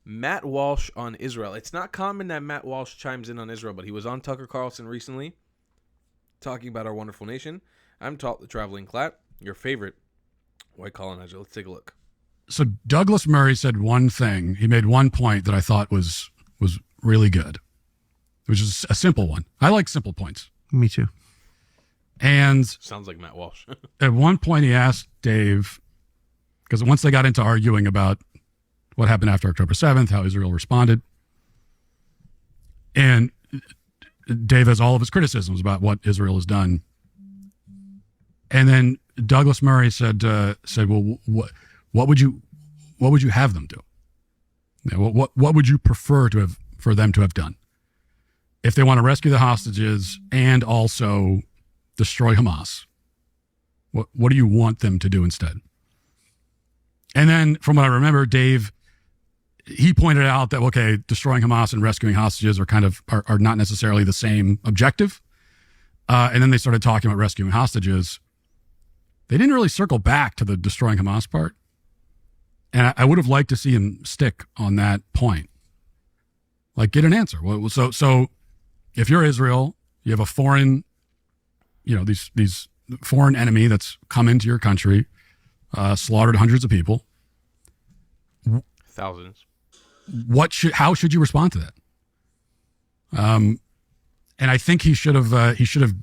Matt Walsh on Israel. It's not common that Matt Walsh chimes in on Israel, but he was on Tucker Carlson recently talking about our wonderful nation. I'm Talt the Traveling Clat, your favorite white colonizer. Let's take a look. So Douglas Murray said one thing. He made one point that I thought was really good, which is a simple one. I like simple points. Me too. And sounds like Matt Walsh. At one point he asked Dave, because once they got into arguing about what happened after October 7th, how Israel responded, and Dave has all of his criticisms about what Israel has done. And then Douglas Murray said, well, what would you have them do? What would you prefer for them to have done if they want to rescue the hostages and also destroy Hamas? What do you want them to do instead? And then, from what I remember, Dave, he pointed out that, okay, destroying Hamas and rescuing hostages are not necessarily the same objective. And then they started talking about rescuing hostages. They didn't really circle back to the destroying Hamas part. And I would have liked to see him stick on that point. Like, get an answer. So if you're Israel, you have a foreign, these foreign enemy that's come into your country, slaughtered hundreds of people. Thousands. How should you respond to that? And I think he should have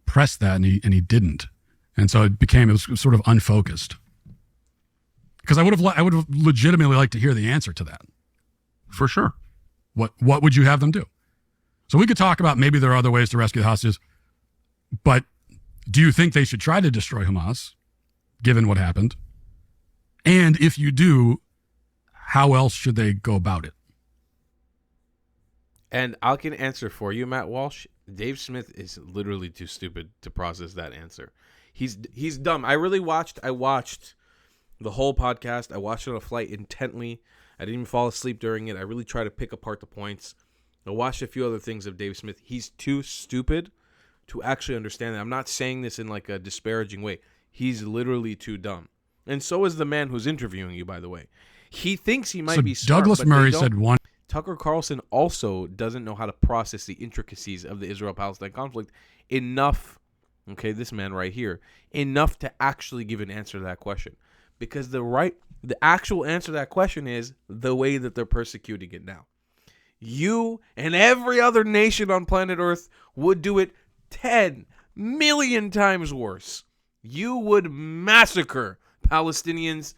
pressed that, and he didn't. And so it was sort of unfocused. Because I would have legitimately liked to hear the answer to that. For sure. What would you have them do? So we could talk about maybe there are other ways to rescue the hostages, but do you think they should try to destroy Hamas, given what happened? And if you do, how else should they go about it? And I can answer for you, Matt Walsh. Dave Smith is literally too stupid to process that answer. He's dumb. I watched the whole podcast. I watched it on a flight intently. I didn't even fall asleep during it. I really tried to pick apart the points. I watched a few other things of Dave Smith. He's too stupid to actually understand that. I'm not saying this in like a disparaging way. He's literally too dumb. And so is the man who's interviewing you, by the way. He thinks he might be smart. Douglas Murray said one. Tucker Carlson also doesn't know how to process the intricacies of the Israel-Palestine conflict enough. Okay, this man right here, enough to actually give an answer to that question. Because the actual answer to that question is the way that they're persecuting it now. You and every other nation on planet Earth would do it 10 million times worse. You would massacre Palestinians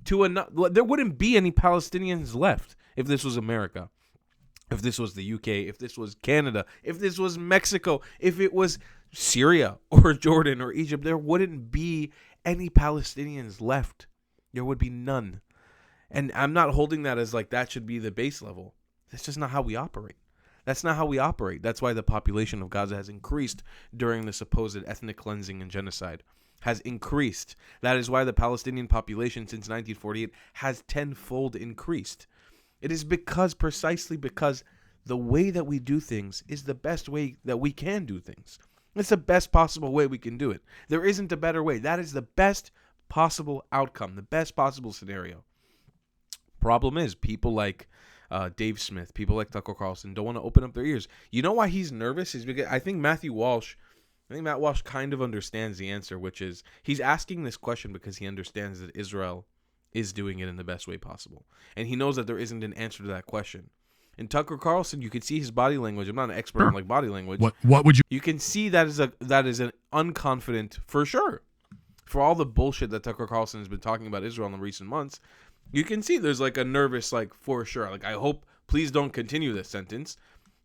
there wouldn't be any Palestinians left if this was America, if this was the UK, if this was Canada, if this was Mexico, if it was Syria or Jordan or Egypt. There wouldn't be any Palestinians left. There would be none. And I'm not holding that as like that should be the base level. That's just not how we operate. That's not how we operate. That's why the population of Gaza has increased during the supposed ethnic cleansing and genocide. Has increased. That is why the Palestinian population since 1948 has tenfold increased. It is precisely because the way that we do things is the best way that we can do things. It's the best possible way we can do it. There isn't a better way. That is the best possible outcome, the best possible scenario. Problem is, people like Dave Smith, people like Tucker Carlson don't want to open up their ears. You know why he's nervous? Is because I think Matt Walsh kind of understands the answer, which is he's asking this question because he understands that Israel is doing it in the best way possible. And he knows that there isn't an answer to that question. In Tucker Carlson, you can see his body language. I'm not an expert on like body language. What would you? You can see that is an unconfident, for sure. For all the bullshit that Tucker Carlson has been talking about Israel in the recent months, you can see there's like a nervous, like, for sure. Like, I hope, please don't continue this sentence.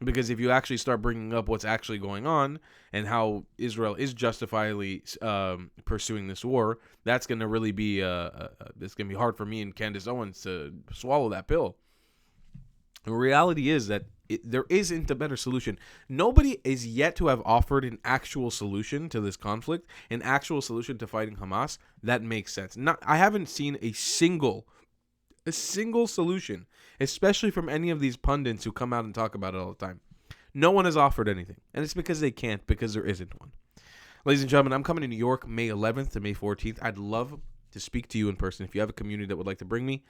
Because if you actually start bringing up what's actually going on and how Israel is justifiably pursuing this war, that's going to really be it's going to be hard for me and Candace Owens to swallow that pill. The reality is that there isn't a better solution. Nobody is yet to have offered an actual solution to this conflict, an actual solution to fighting Hamas that makes sense. I haven't seen a single solution, especially from any of these pundits who come out and talk about it all the time. No one has offered anything, and it's because they can't, because there isn't one. Ladies and gentlemen, I'm coming to New York May 11th to May 14th. I'd love to speak to you in person. If you have a community that would like to bring me,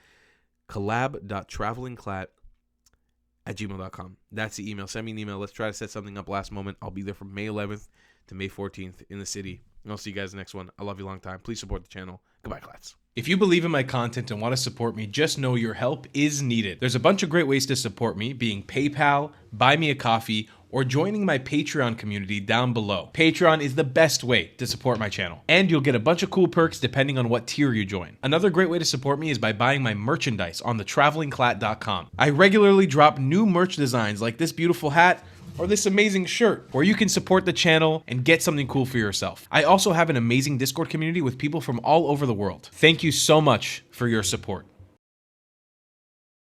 collab.travelingclat@gmail.com. That's the email. Send me an email. Let's try to set something up last moment. I'll be there from May 11th to May 14th in the city. And I'll see you guys next one. I love you long time. Please support the channel. Goodbye, Clats. If you believe in my content and want to support me, just know your help is needed. There's a bunch of great ways to support me, being PayPal, Buy Me a Coffee, or joining my Patreon community down below. Patreon is the best way to support my channel, and you'll get a bunch of cool perks depending on what tier you join. Another great way to support me is by buying my merchandise on thetravelingclat.com. I regularly drop new merch designs like this beautiful hat or this amazing shirt, where you can support the channel and get something cool for yourself. I also have an amazing Discord community with people from all over the world. Thank you so much for your support.